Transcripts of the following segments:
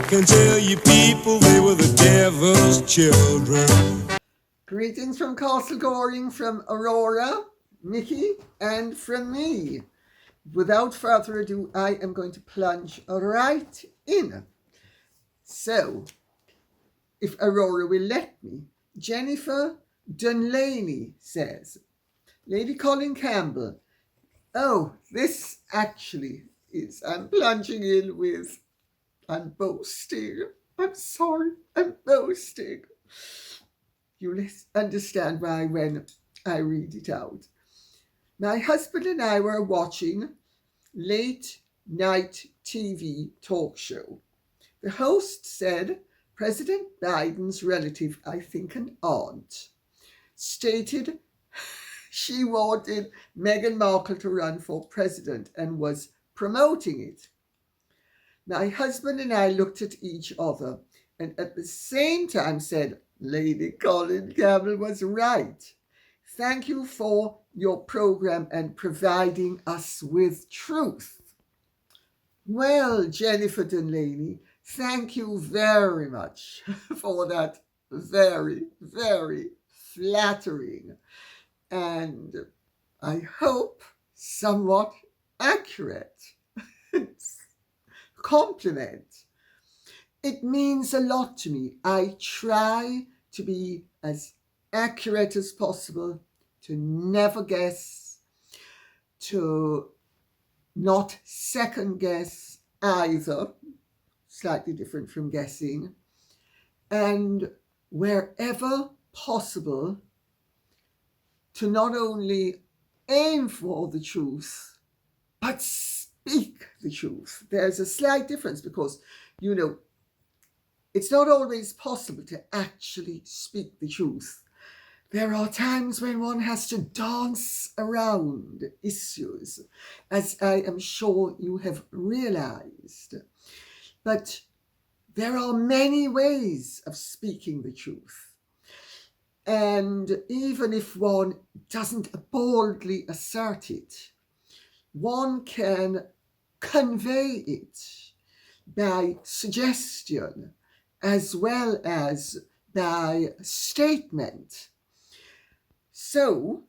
can tell you people they were the devil's children. Greetings from Castle Goring, from Aurora, Mickey, and from me. Without further ado, I am going to plunge right in. So, if Aurora will let me, Jennifer Dunlaney says, Lady Colin Campbell, oh, this actually is, I'm plunging in with, I'm boasting. I'm sorry, I'm boasting. You'll understand why when I read it out. My husband and I were watching late night TV talk show. The host said President Biden's relative, I think an aunt, stated she wanted Meghan Markle to run for president and was promoting it. My husband and I looked at each other and at the same time said, Lady Colin Campbell was right. Thank you for your program and providing us with truth. Well, Jennifer Dunlaney, thank you very much for that very, very flattering and I hope somewhat accurate compliment. It means a lot to me. I try to be as accurate as possible, to never guess, to not second guess either, slightly different from guessing, and wherever possible, to not only aim for the truth, but speak the truth. There's a slight difference because, it's not always possible to actually speak the truth. There are times when one has to dance around issues, as I am sure you have realized. But there are many ways of speaking the truth. And even if one doesn't boldly assert it, one can convey it by suggestion as well as by statement. So,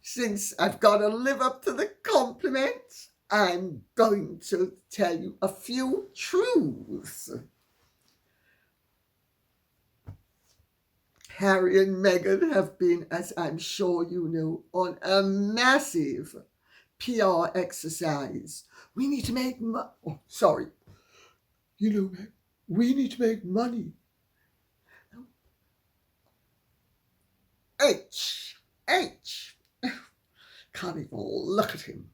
since I've got to live up to the compliment, I'm going to tell you a few truths. Harry and Meghan have been, as I'm sure you know, on a massive PR exercise. We need to make we need to make money. H. Can't even look at him.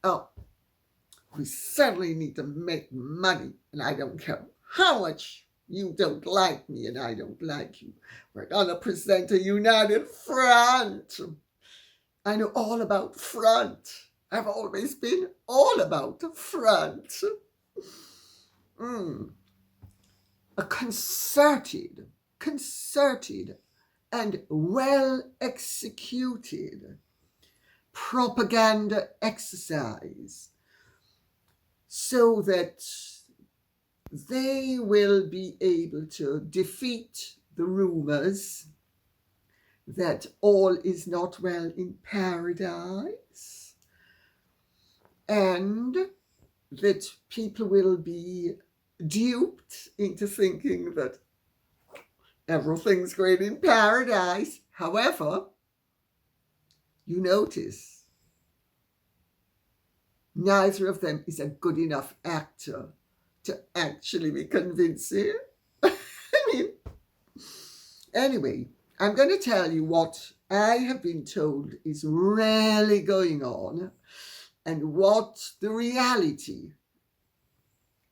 Oh, we certainly need to make money, and I don't care how much you don't like me and I don't like you. We're gonna present a united front. I know all about front. I've always been all about front. A concerted and well executed propaganda exercise so that they will be able to defeat the rumors that all is not well in paradise and that people will be duped into thinking that everything's great in paradise. However, you notice neither of them is a good enough actor to actually be convincing. Anyway, I'm going to tell you what I have been told is really going on and what the reality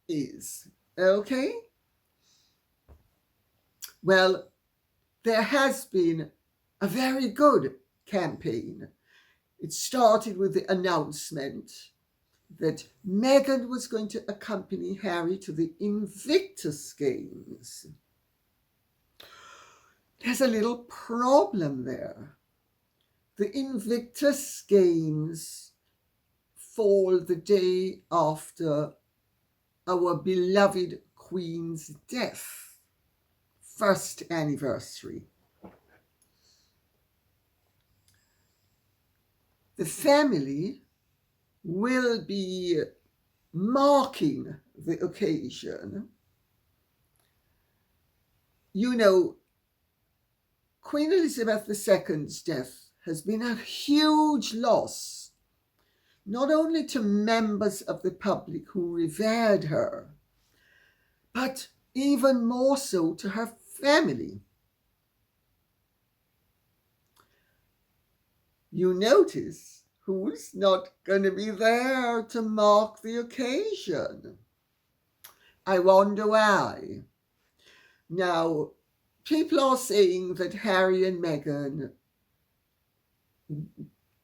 is. Okay? Well, there has been a very good campaign. It started with the announcement that Meghan was going to accompany Harry to the Invictus Games. There's a little problem there. The Invictus Games fall the day after our beloved Queen's death, first anniversary. The family will be marking the occasion. You know, Queen Elizabeth II's death has been a huge loss, not only to members of the public who revered her, but even more so to her family. You notice who's not going to be there to mark the occasion. I wonder why. Now, people are saying that Harry and Meghan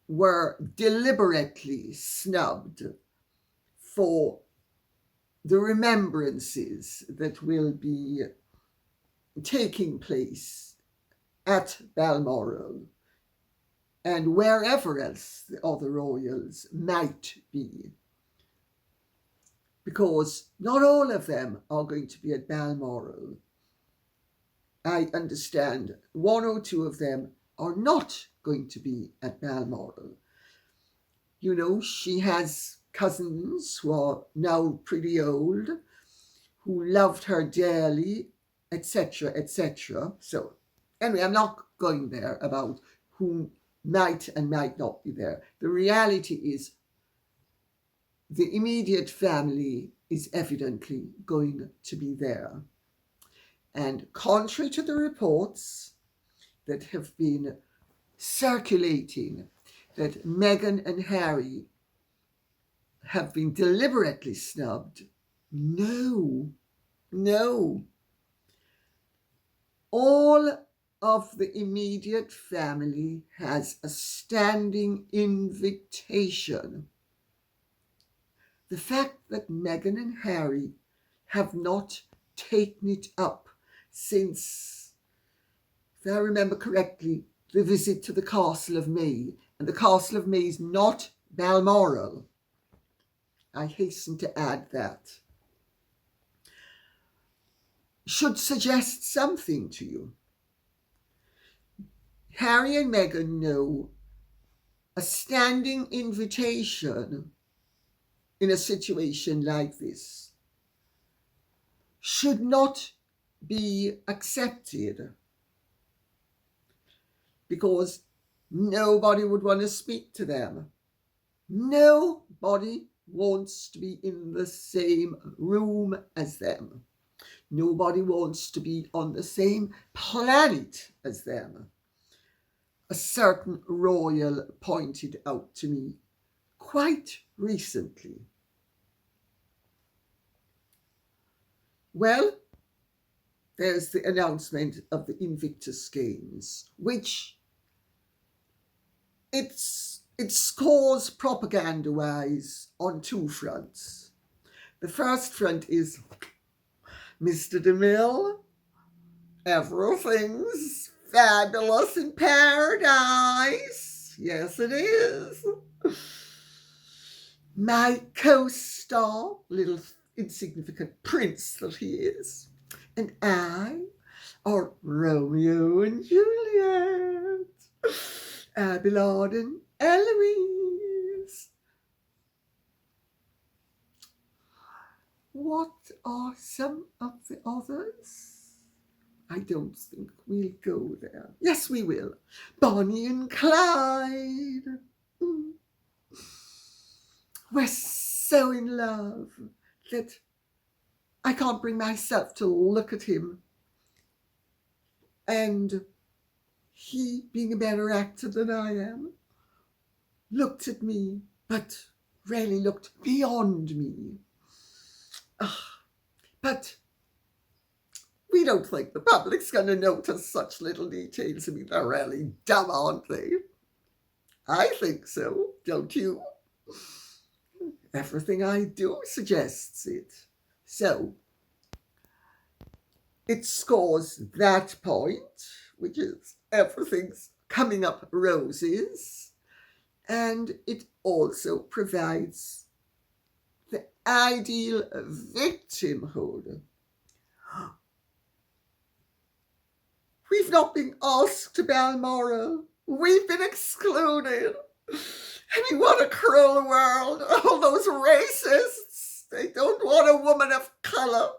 were deliberately snubbed for the remembrances that will be taking place at Balmoral and wherever else the other royals might be. Because not all of them are going to be at Balmoral. I understand one or two of them are not going to be at Balmoral. You know, she has cousins who are now pretty old, who loved her dearly, etc., etc. So, anyway, I'm not going there about who might and might not be there. The reality is the immediate family is evidently going to be there. And contrary to the reports that have been circulating that Meghan and Harry have been deliberately snubbed, no. All of the immediate family has a standing invitation. The fact that Meghan and Harry have not taken it up since, if I remember correctly, the visit to the Castle of May, and the Castle of May is not Balmoral. I hasten to add that. Should suggest something to you. Harry and Meghan know a standing invitation in a situation like this should not be accepted, because nobody would want to speak to them. Nobody wants to be in the same room as them. Nobody wants to be on the same planet as them. A certain royal pointed out to me quite recently. Well, there's the announcement of the Invictus Games, which it scores propaganda-wise on two fronts. The first front is Mr. DeMille, everything's fabulous in paradise. Yes, it is. My co-star, little insignificant prince that he is, and I are Romeo and Juliet, Abelard and Eloise. What are some of the others? I don't think we'll go there. Yes, we will. Bonnie and Clyde. We're so in love that I can't bring myself to look at him. And he, being a better actor than I am, looked at me, but really looked beyond me. But we don't think the public's going to notice such little details. I mean, they're really dumb, aren't they? I think so, don't you? Everything I do suggests it. So, it scores that point, which is everything's coming up roses, and it also provides the ideal victimhood. We've not been asked to Balmoral. We've been excluded. I mean, what a cruel world. All those racists, they don't want a woman of colour,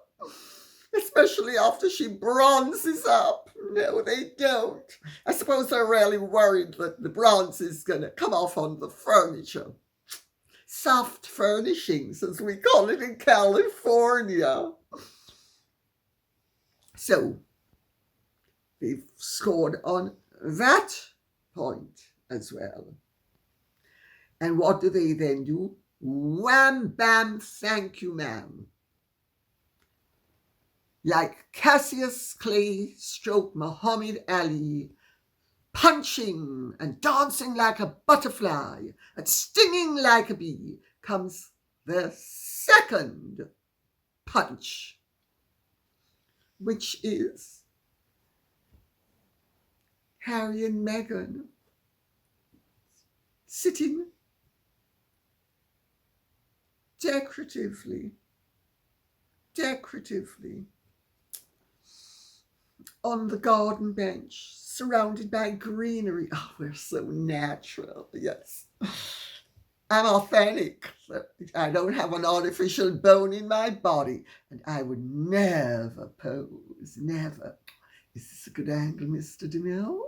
especially after she bronzes up. No, they don't. I suppose they're really worried that the bronze is going to come off on the furniture. Soft furnishings, as we call it in California. So, they've scored on that point as well. And what do they then do? Wham, bam, thank you, ma'am. Like Cassius Clay stroke Muhammad Ali, punching and dancing like a butterfly and stinging like a bee, comes the second punch, which is Harry and Meghan sitting decoratively on the garden bench, surrounded by greenery. Oh, we're so natural, yes. I'm authentic. I don't have an artificial bone in my body, and I would never pose, never. Is this a good angle, Mr. DeMille?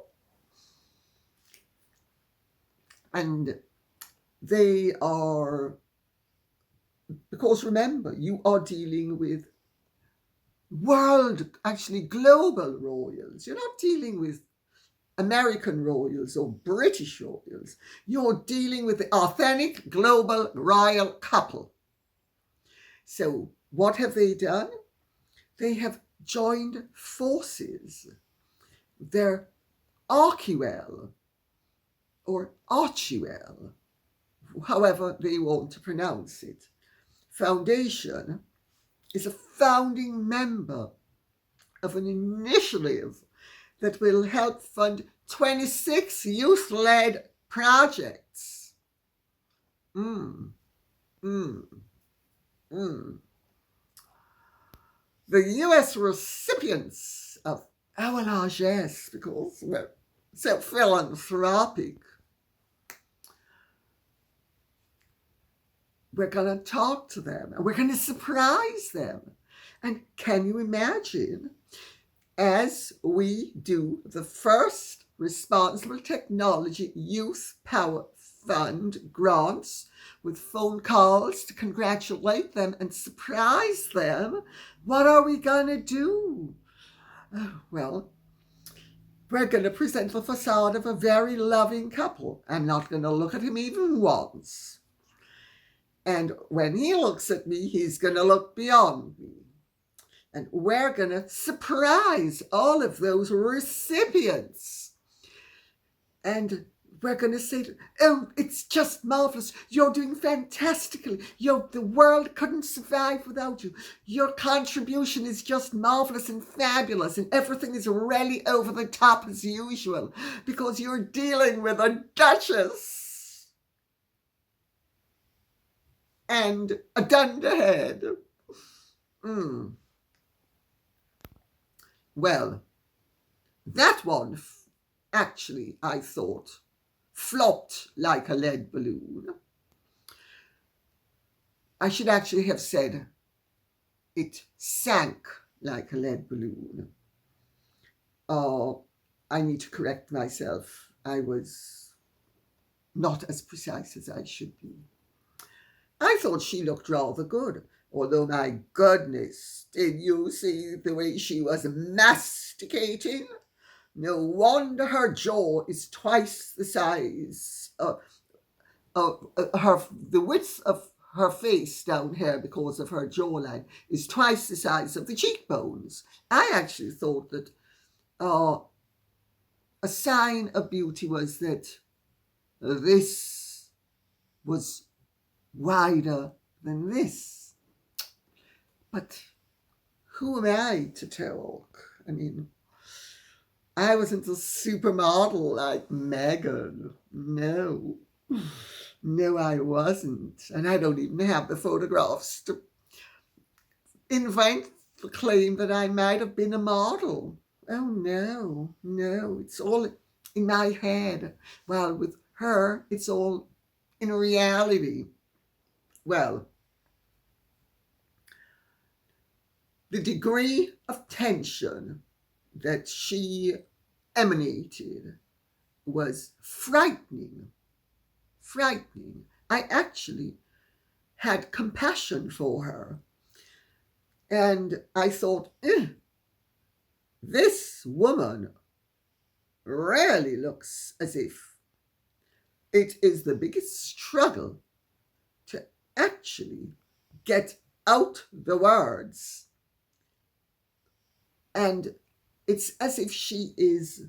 And they are, because remember, you are dealing with global royals. You're not dealing with American royals or British royals. You're dealing with the authentic global royal couple. So what have they done? They have joined forces. Their Archewell or Archewell, however they want to pronounce it, Foundation is a founding member of an initiative that will help fund 26 youth-led projects. The US recipients of our largesse, because we're so philanthropic, we're going to talk to them and we're going to surprise them. And can you imagine, as we do the first Responsible Technology Youth Power Fund grants with phone calls to congratulate them and surprise them, what are we going to do? Well, we're going to present the facade of a very loving couple. I'm not going to look at him even once. And when he looks at me, he's going to look beyond me. And we're going to surprise all of those recipients. And we're going to say, oh, it's just marvelous. You're doing fantastically. The world couldn't survive without you. Your contribution is just marvelous and fabulous. And everything is really over the top as usual because you're dealing with a duchess and a dunderhead. Well, that one actually, I thought, flopped like a lead balloon. I should actually have said it sank like a lead balloon. I need to correct myself. I was not as precise as I should be. I thought she looked rather good, although my goodness, did you see the way she was masticating? No wonder her jaw is twice the size, the width of her face down here because of her jawline is twice the size of the cheekbones. I actually thought that a sign of beauty was that this was wider than this. But who am I to talk? I mean, I wasn't a supermodel like Meghan. No. No, I wasn't. And I don't even have the photographs to invent the claim that I might have been a model. Oh, no, no. It's all in my head. Well, with her, it's all in reality. Well, the degree of tension that she emanated was frightening. Frightening. I actually had compassion for her. And I thought, this woman really looks as if it is the biggest struggle to actually get out the words. And it's as if she is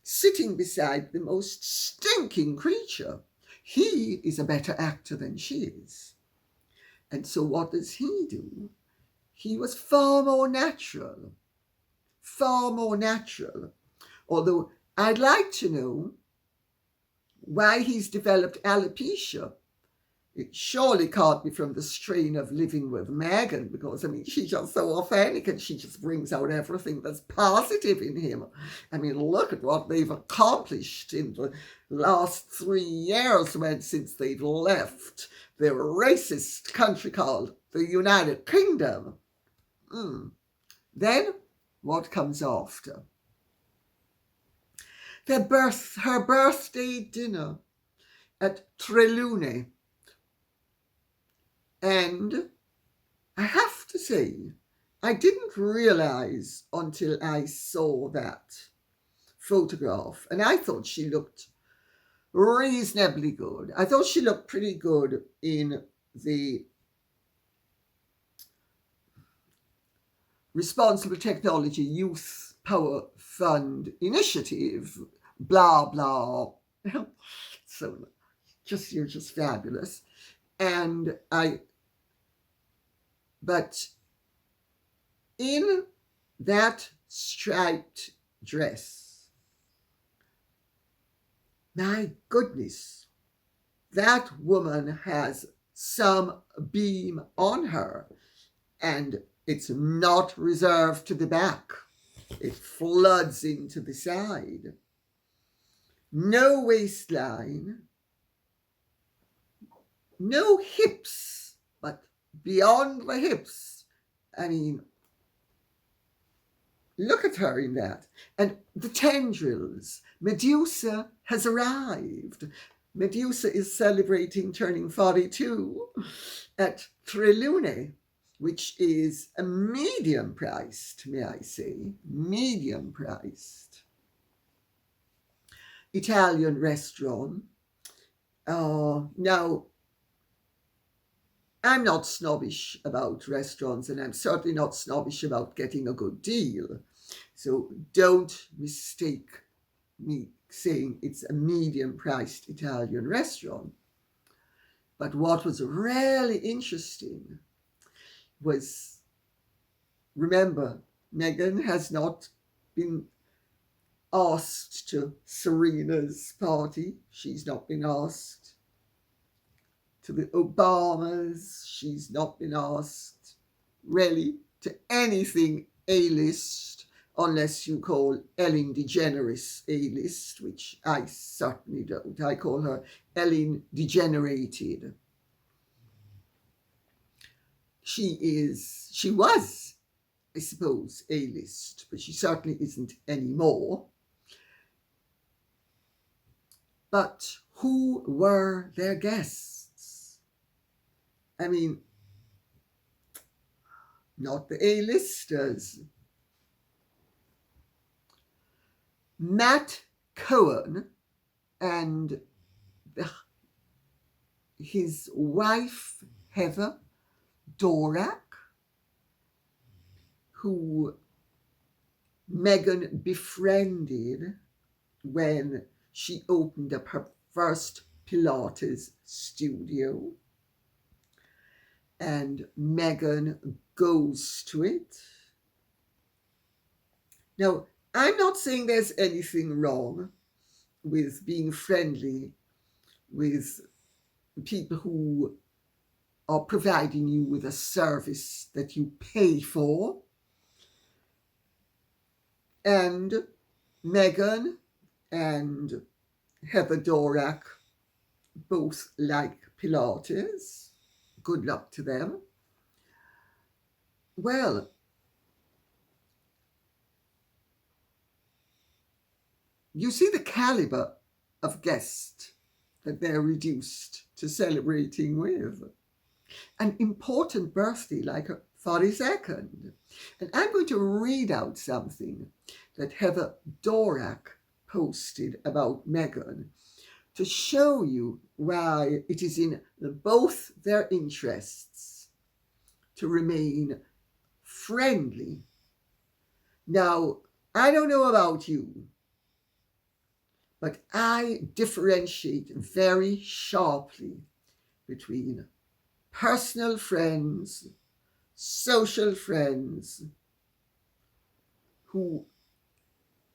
sitting beside the most stinking creature. He is a better actor than she is. And so what does he do? He was far more natural. Far more natural. Although I'd like to know why he's developed alopecia. It surely can't be from the strain of living with Meghan, because, I mean, she's just so authentic and she just brings out everything that's positive in him. I mean, look at what they've accomplished in the last 3 years since they've left the racist country called the United Kingdom. Then, what comes after? Her birthday dinner at Trelune. And I have to say, I didn't realize until I saw that photograph, and I thought she looked reasonably good. I thought she looked pretty good in the Responsible Technology Youth Power Fund Initiative, blah, blah. So you're just fabulous. But in that striped dress, my goodness, that woman has some beam on her, and it's not reserved to the back. It floods into the side. No waistline, no hips, but beyond the hips. I mean, look at her in that. And the tendrils. Medusa has arrived. Medusa is celebrating turning 42 at Trelune, which is a medium-priced, may I say, medium-priced Italian restaurant. Now, I'm not snobbish about restaurants, and I'm certainly not snobbish about getting a good deal. So don't mistake me saying it's a medium-priced Italian restaurant. But what was really interesting was, remember, Meghan has not been asked to Serena's party. She's not been asked to the Obamas. She's not been asked really to anything A-list, unless you call Ellen DeGeneres A-list, which I certainly don't. I call her Ellen Degenerated. She was, I suppose, A-list, but she certainly isn't anymore. But who were their guests? I mean, not the A-listers. Matt Cohen and his wife, Heather Dorak, who Meghan befriended when she opened up her first Pilates studio. And Meghan goes to it. Now, I'm not saying there's anything wrong with being friendly with people who are providing you with a service that you pay for. And Meghan and Heather Dvorak both like Pilates. Good luck to them. Well, you see the caliber of guest that they're reduced to celebrating with. An important birthday like her 42nd. And I'm going to read out something that Heather Dvorak posted about Meghan to show you why it is in both their interests to remain friendly. Now, I don't know about you, but I differentiate very sharply between personal friends, social friends, who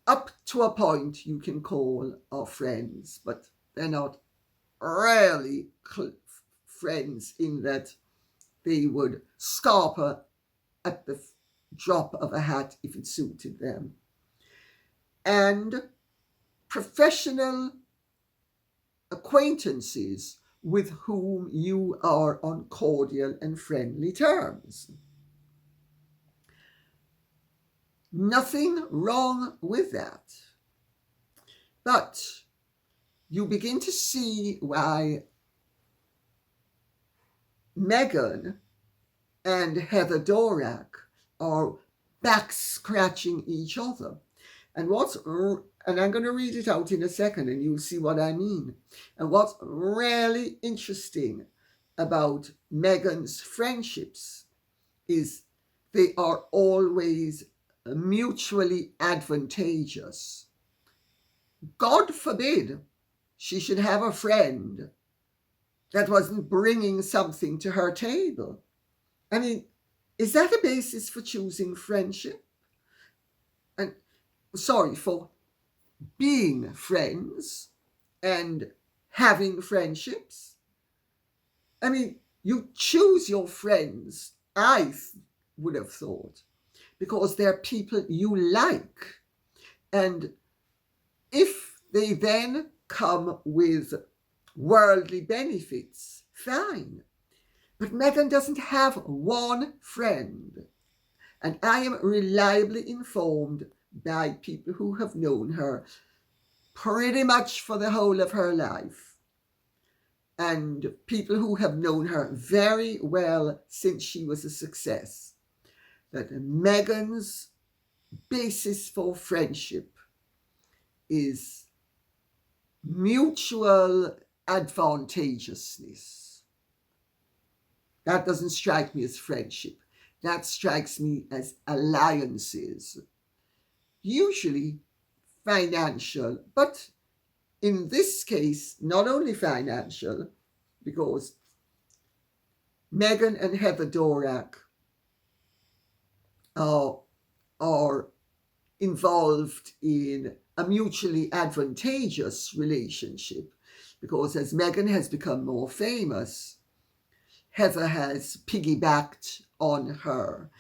up to a point you can call our friends, but they're not really friends in that they would scarper at the drop of a hat if it suited them. And professional acquaintances with whom you are on cordial and friendly terms. Nothing wrong with that. But you begin to see why Meghan and Heather Dvorak are back scratching each other. And I'm going to read it out in a second and you'll see what I mean. And what's really interesting about Meghan's friendships is they are always mutually advantageous. God forbid she should have a friend that wasn't bringing something to her table. I mean, is that a basis for choosing friendship? And for being friends and having friendships? I mean, you choose your friends, I would have thought, because they're people you like. And if they then come with worldly benefits, fine. But Meghan doesn't have one friend. And I am reliably informed by people who have known her pretty much for the whole of her life. And people who have known her very well since she was a success, that Meghan's basis for friendship is mutual advantageousness. That doesn't strike me as friendship. That strikes me as alliances. Usually financial, but in this case, not only financial, because Meghan and Heather Dvorak are involved in a mutually advantageous relationship, because as Meghan has become more famous, Heather has piggybacked on her,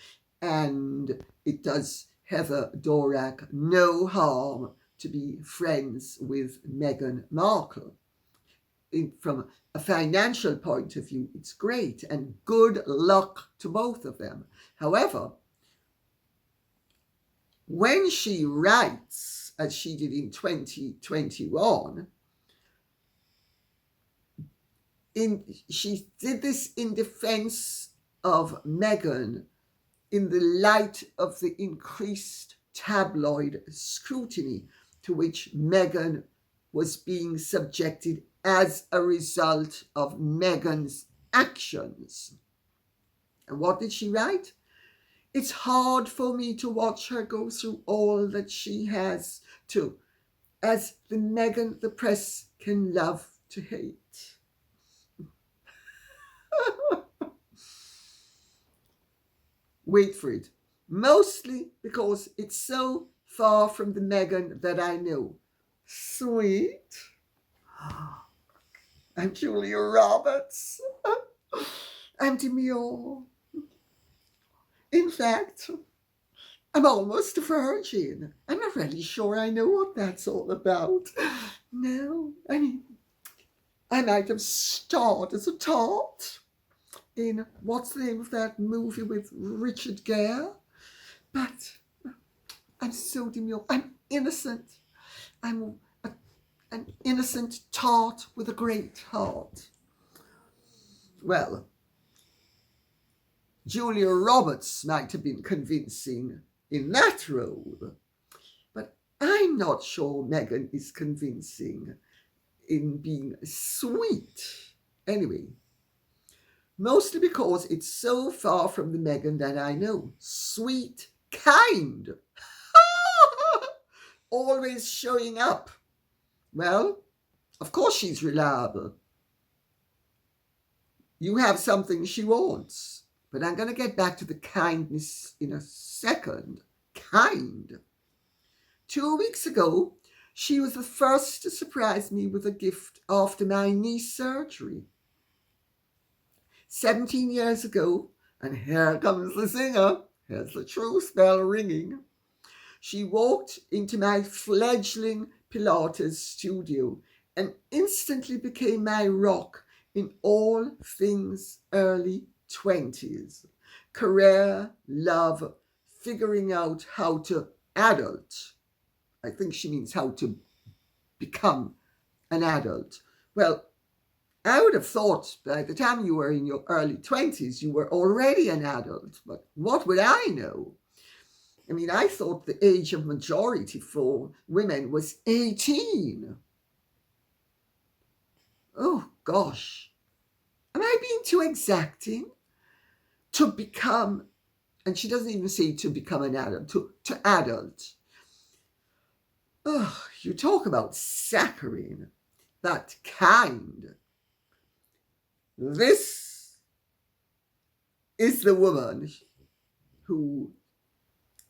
and it does Heather Dvorak no harm to be friends with Meghan Markle. From a financial point of view, it's great, and good luck to both of them. However, when she writes, as she did in 2021, she did this in defense of Meghan in the light of the increased tabloid scrutiny to which Meghan was being subjected as a result of Meghan's actions. And what did she write? It's hard for me to watch her go through all that she has to, as the Meghan the press can love to hate. Wait for it. Mostly because it's so far from the Meghan that I know. Sweet. I'm Julia Roberts. I'm demure. In fact, I'm almost a virgin. I'm not really sure I know what that's all about. No, I mean, I might have starred as a tart in what's the name of that movie with Richard Gere? But I'm so demure. I'm innocent. I'm an innocent tart with a great heart. Well, Julia Roberts might have been convincing in that role, but I'm not sure Meghan is convincing in being sweet. Anyway, mostly because it's so far from the Meghan that I know. Sweet, kind, always showing up. Well, of course she's reliable. You have something she wants. But I'm going to get back to the kindness in a second. Kind. 2 weeks ago, she was the first to surprise me with a gift after my knee surgery. 17 years ago, and here comes the singer, here's the truth bell ringing. She walked into my fledgling Pilates studio and instantly became my rock in all things early 20s. Career, love, figuring out how to adult. I think she means how to become an adult. Well, I would have thought by the time you were in your early 20s, you were already an adult. But what would I know? I mean, I thought the age of majority for women was 18. Oh, gosh. Am I being too exacting? To become, and she doesn't even say to become an adult, to adult. Oh, you talk about saccharine, that kind. This is the woman who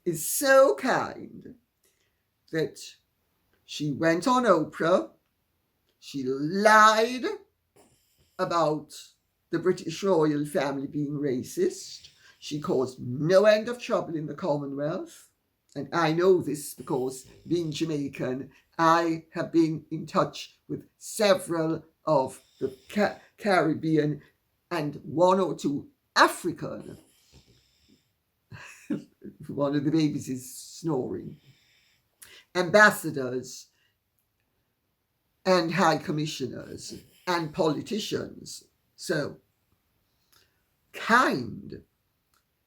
is so kind that she went on Oprah, she lied about the British royal family being racist. She caused no end of trouble in the Commonwealth. And I know this because, being Jamaican, I have been in touch with several of the Caribbean and one or two African. One of the babies is snoring. Ambassadors and high commissioners and politicians. So, kind.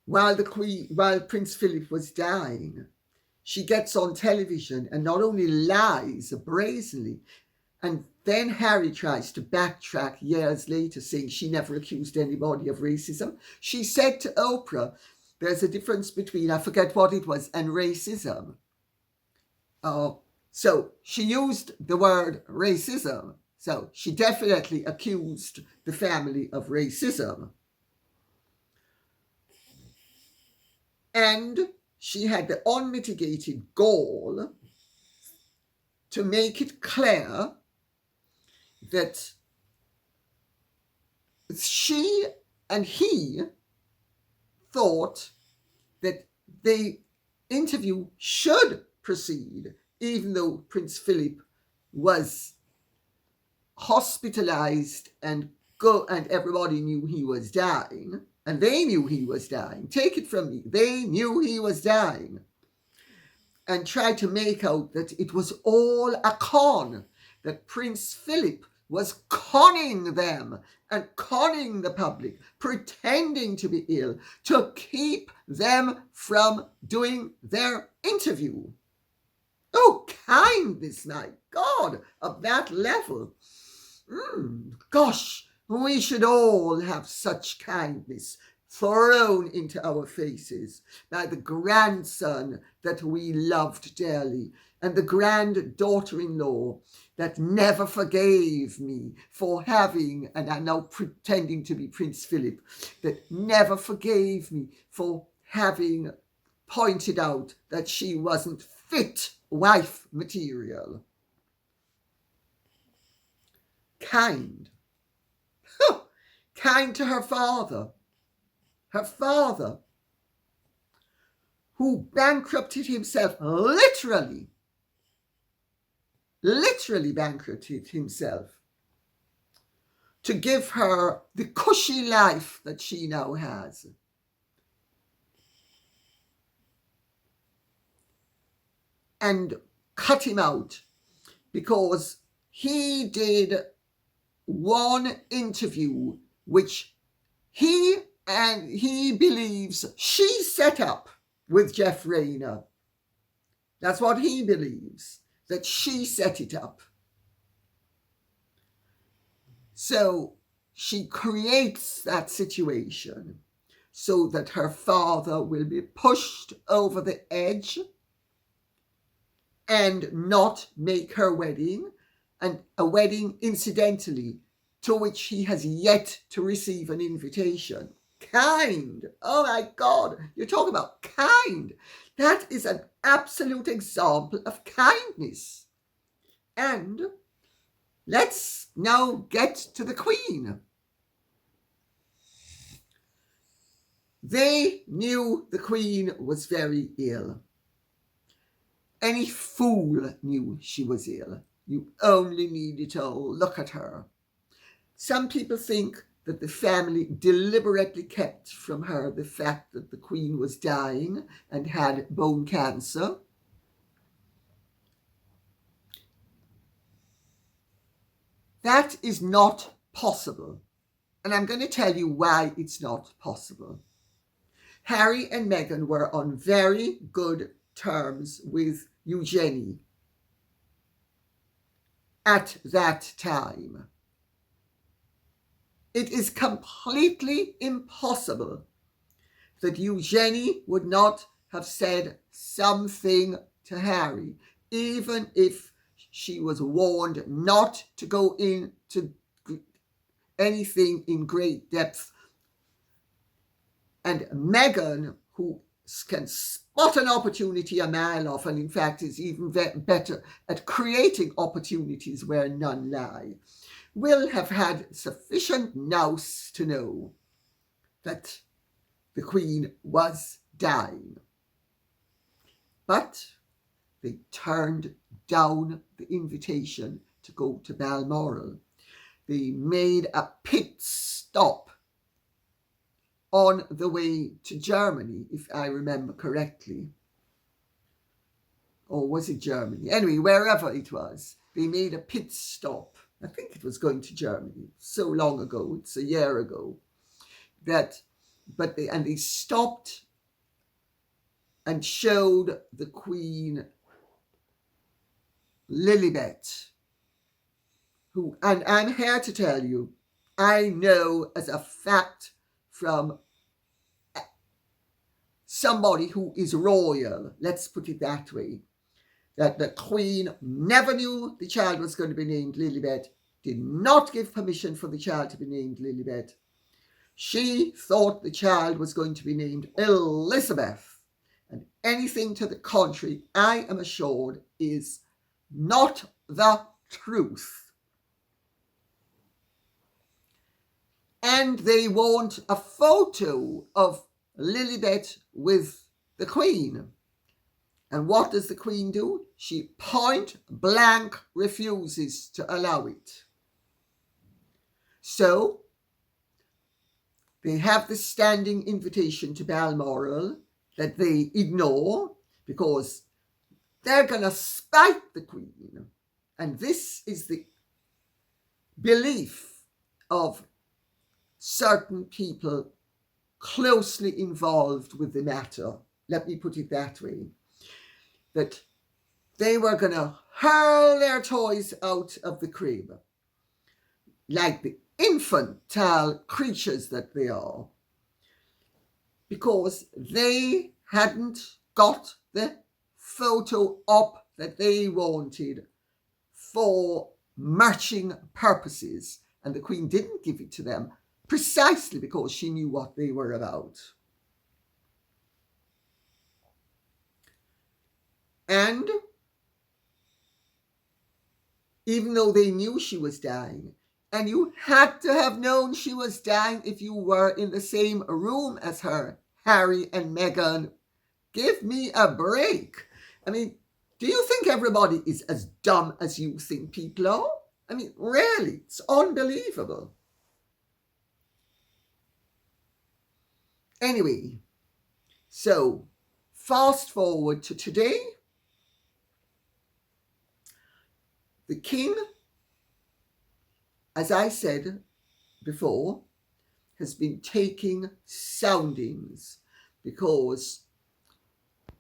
While Prince Philip was dying, she gets on television and not only lies brazenly, and then Harry tries to backtrack years later, saying she never accused anybody of racism. She said to Oprah, there's a difference between, I forget what it was, and racism. So she used the word racism. So she definitely accused the family of racism. And she had the unmitigated gall to make it clear that she and he thought that the interview should proceed, even though Prince Philip was hospitalized and everybody knew he was dying, and they knew he was dying. Take it from me, they knew he was dying, and tried to make out that it was all a con, that Prince Philip was conning them and conning the public, pretending to be ill to keep them from doing their interview. Oh, kindness, my God, of that level. Gosh, we should all have such kindness thrown into our faces by the grandson that we loved dearly and the granddaughter-in-law that never forgave me for having, and I'm now pretending to be Prince Philip, that never forgave me for having pointed out that she wasn't fit wife material. Kind. kind to her father, who bankrupted himself, literally bankrupted himself, to give her the cushy life that she now has. And cut him out because he did one interview which he believes she set up with Jeff Rayner. That's what he believes, that she set it up. So she creates that situation so that her father will be pushed over the edge and not make her wedding, and a wedding, incidentally, to which he has yet to receive an invitation. Kind. Oh my God, you talk about kind. That is an absolute example of kindness. And let's now get to the Queen. They knew the Queen was very ill. Any fool knew she was ill. You only needed to look at her. Some people think that the family deliberately kept from her the fact that the Queen was dying and had bone cancer. That is not possible. And I'm going to tell you why it's not possible. Harry and Meghan were on very good terms with Eugenie at that time. It is completely impossible that Eugenie would not have said something to Harry, even if she was warned not to go into anything in great depth. And Meghan, who can spot an opportunity a mile off, and in fact is even better at creating opportunities where none lie, will have had sufficient nous to know that the Queen was dying. But they turned down the invitation to go to Balmoral. They made a pit stop on the way to Germany, if I remember correctly. Or was it Germany? Anyway, wherever it was, they made a pit stop. I think it was going to Germany. So long ago, it's a year ago. They stopped and showed the Queen Lilibet, who, and I'm here to tell you, I know as a fact from somebody who is royal, let's put it that way, that the Queen never knew the child was going to be named Lilibet, did not give permission for the child to be named Lilibet. She thought the child was going to be named Elizabeth, and anything to the contrary, I am assured, is not the truth. And they want a photo of Lilibet with the Queen. And what does the Queen do? She point blank refuses to allow it. So they have the standing invitation to Balmoral that they ignore because they're going to spite the Queen. And this is the belief of certain people closely involved with the matter. Let me put it that way. That they were going to hurl their toys out of the crib like the infantile creatures that they are, because they hadn't got the photo up that they wanted for matching purposes, and the Queen didn't give it to them precisely because she knew what they were about. And even though they knew she was dying, And you had to have known she was dying if you were in the same room as her, Harry and Meghan. Give me a break. I mean, do you think everybody is as dumb as you think people are? I mean, really, it's unbelievable. Anyway, so fast forward to today. The king, as I said before, has been taking soundings because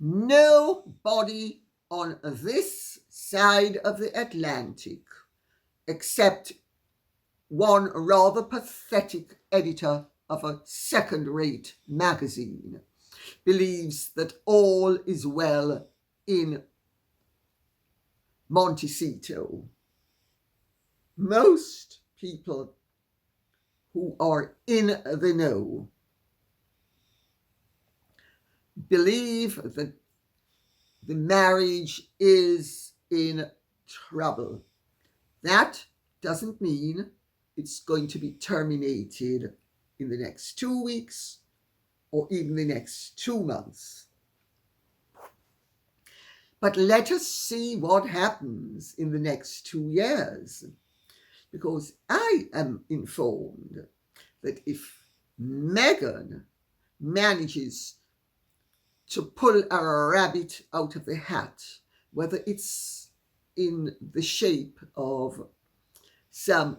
nobody on this side of the Atlantic, except one rather pathetic editor of a second-rate magazine, believes that all is well in Montecito. Most people who are in the know believe that the marriage is in trouble. That doesn't mean it's going to be terminated in the next 2 weeks or even the next 2 months. But let us see what happens in the next 2 years, because I am informed that if Meghan manages to pull a rabbit out of the hat, whether it's in the shape of some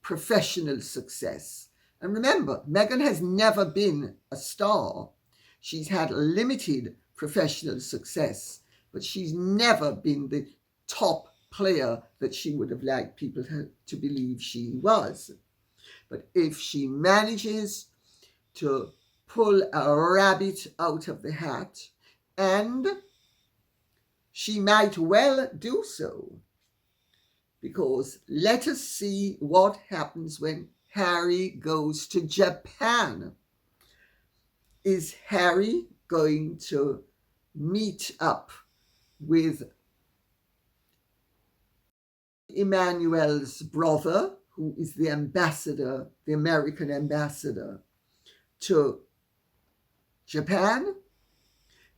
professional success. And remember, Meghan has never been a star. She's had limited professional success, but she's never been the top player that she would have liked people to believe she was. But if she manages to pull a rabbit out of the hat, and she might well do so, because let us see what happens when Harry goes to Japan. Is Harry going to meet up with Emanuel's brother, who is the ambassador, the American ambassador to Japan?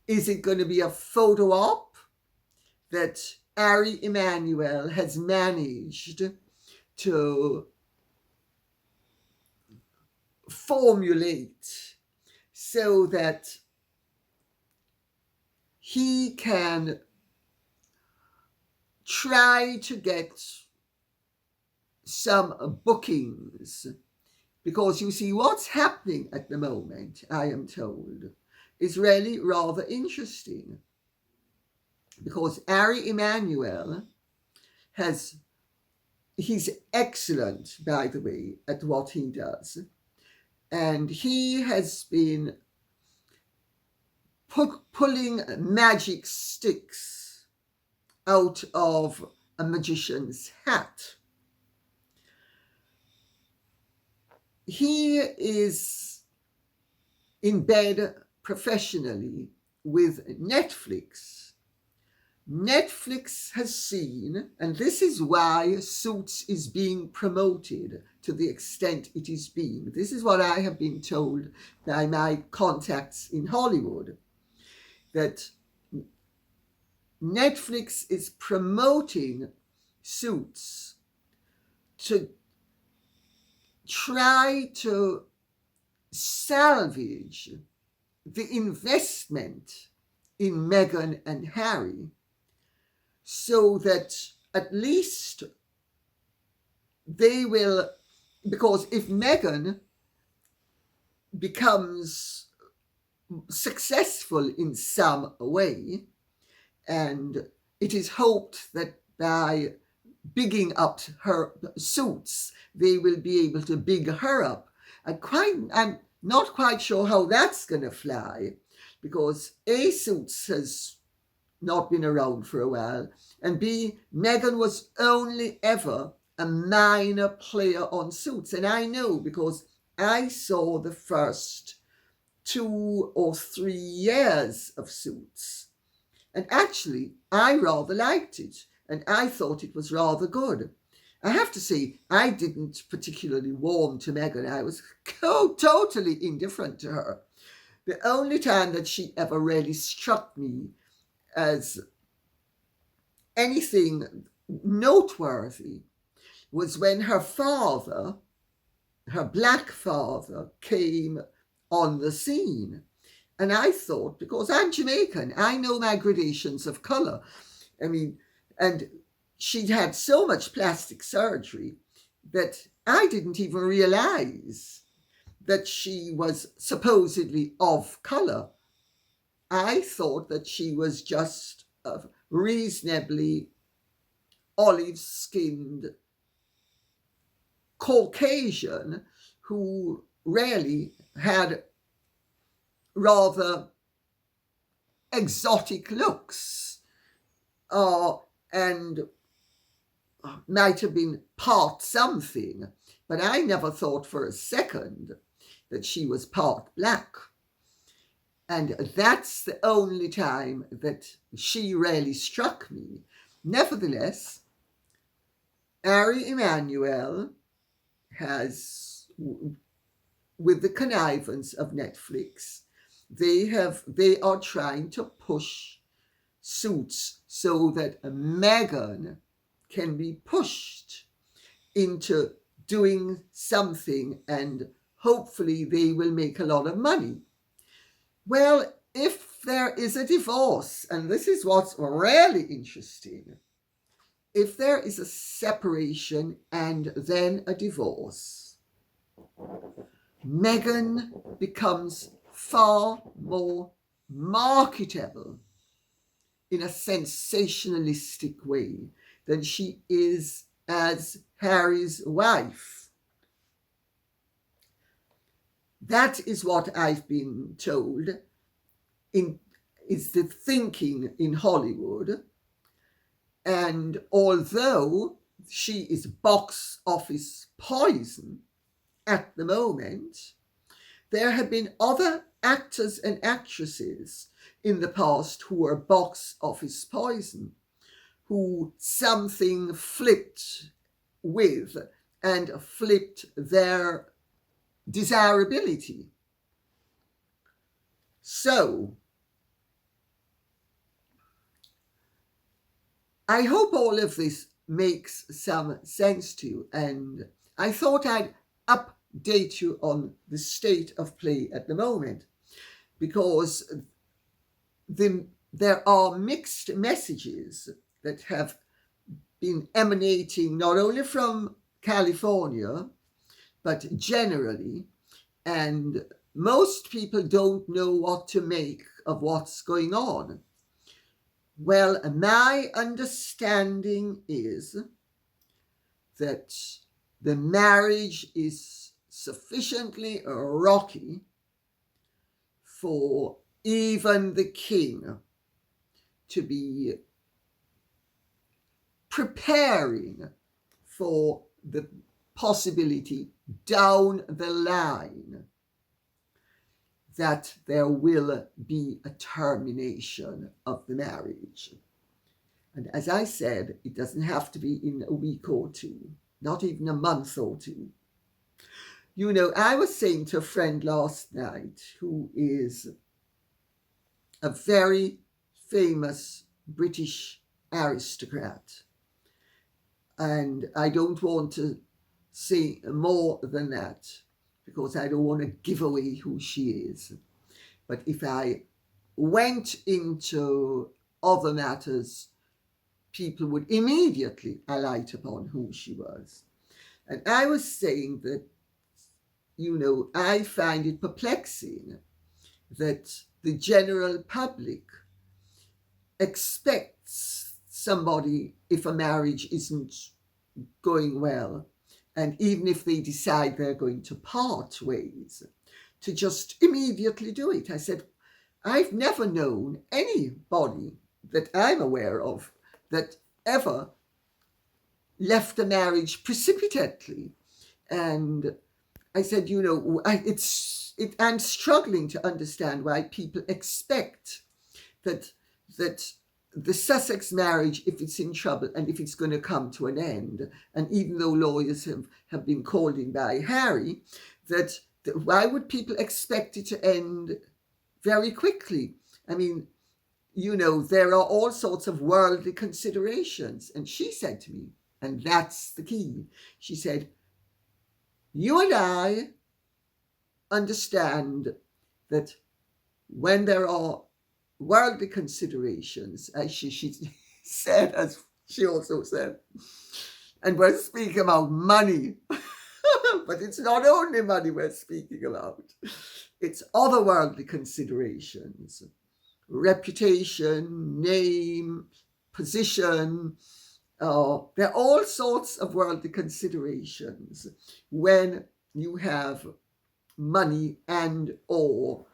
Is it going to be a photo op that Ari Emanuel has managed to formulate so that he can try to get some bookings? Because you see, what's happening at the moment, I am told, is really rather interesting. Because Ari Emanuel he's excellent, by the way, at what he does. And he has been pulling magic sticks out of a magician's hat. He is in bed professionally with Netflix. Netflix has seen, and this is why Suits is being promoted to the extent it is being. This is what I have been told by my contacts in Hollywood, that Netflix is promoting Suits to try to salvage the investment in Meghan and Harry, so that at least they will, because if Meghan becomes successful in some way, and it is hoped that by bigging up her Suits, they will be able to big her up. I'm not quite sure how that's going to fly, because A, Suits has not been around for a while, and B, Meghan was only ever a minor player on Suits. And I know because I saw the first 2 or 3 years of Suits. And actually, I rather liked it, and I thought it was rather good. I have to say, I didn't particularly warm to Meghan. I was totally indifferent to her. The only time that she ever really struck me as anything noteworthy was when her father, her black father, came on the scene. And I thought, because I'm Jamaican, I know my gradations of colour. I mean, and she'd had so much plastic surgery that I didn't even realise that she was supposedly of colour. I thought that she was just a reasonably olive-skinned Caucasian who really had rather exotic looks, and might have been part something, but I never thought for a second that she was part black. And that's the only time that she really struck me. Nevertheless, Ari Emanuel has, with the connivance of Netflix, they are trying to push suits so that Meghan can be pushed into doing something, and hopefully they will make a lot of money. Well, if there is a divorce, and this is what's really interesting, if there is a separation and then a divorce, Meghan becomes far more marketable in a sensationalistic way than she is as Harry's wife. That is what I've been told is the thinking in Hollywood. And although she is box office poison at the moment, there have been other actors and actresses in the past who were box office poison, who something flipped with and flipped their desirability. So, I hope all of this makes some sense to you, and I thought I'd update you on the state of play at the moment, because there are mixed messages that have been emanating not only from California, but generally, and most people don't know what to make of what's going on. Well, my understanding is that the marriage is sufficiently rocky for even the king to be preparing for the possibility down the line that there will be a termination of the marriage. And as I said, it doesn't have to be in a week or two, not even a month or two. You know, I was saying to a friend last night who is a very famous British aristocrat, and I don't want to say more than that because I don't want to give away who she is. But if I went into other matters, people would immediately alight upon who she was. And I was saying that, you know, I find it perplexing that the general public expects somebody, if a marriage isn't going well, and even if they decide they're going to part ways, to just immediately do it. I said, I've never known anybody that I'm aware of that ever left a marriage precipitately. And I said, you know, I'm struggling to understand why people expect that the Sussex marriage, if it's in trouble and if it's going to come to an end, and even though lawyers have been called in by Harry, that why would people expect it to end very quickly? I mean, there are all sorts of worldly considerations. And she said to me, and that's the key, she said, you and I understand that when there are worldly considerations, as she said, as she also said, and we're speaking about money, but it's not only money we're speaking about, it's other worldly considerations, reputation, name, position. There are all sorts of worldly considerations when you have money and or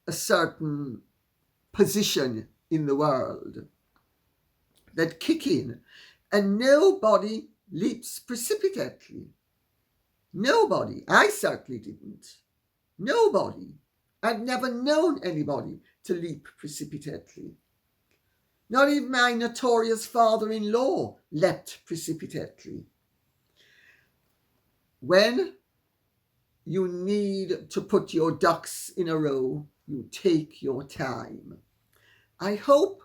a certain position in the world that kick in, and nobody leaps precipitately. Nobody. I certainly didn't. Nobody. I've never known anybody to leap precipitately. Not even my notorious father-in-law leapt precipitately. When you need to put your ducks in a row, you take your time. I hope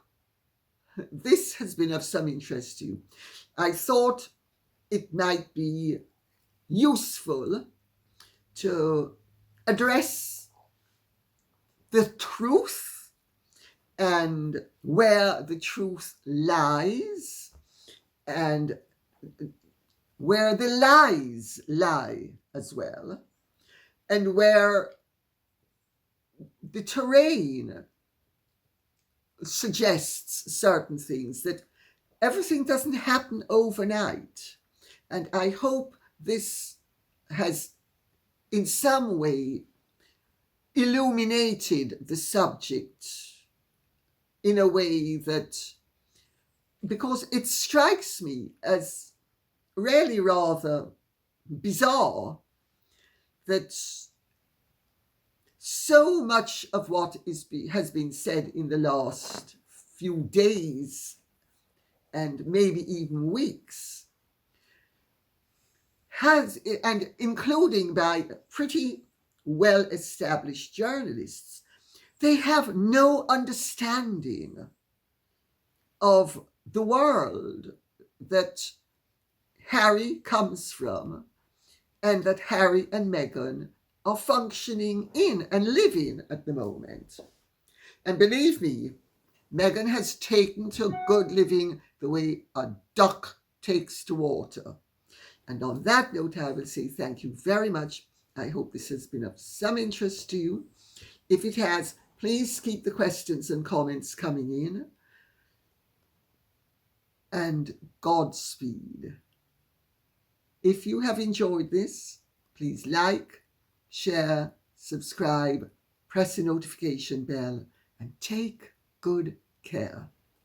this has been of some interest to you. I thought it might be useful to address the truth and where the truth lies and where the lies lie as well, and where the terrain suggests certain things, that everything doesn't happen overnight. And I hope this has in some way illuminated the subject in a way that, because it strikes me as really rather bizarre that so much of what has been said in the last few days and maybe even weeks and including by pretty well-established journalists, they have no understanding of the world that Harry comes from and that Harry and Meghan are functioning in and live in at the moment. And believe me, Meghan has taken to good living the way a duck takes to water. And on that note, I will say thank you very much. I hope this has been of some interest to you. If it has, please keep the questions and comments coming in. And Godspeed. If you have enjoyed this, please like, share, subscribe, press the notification bell, and take good care.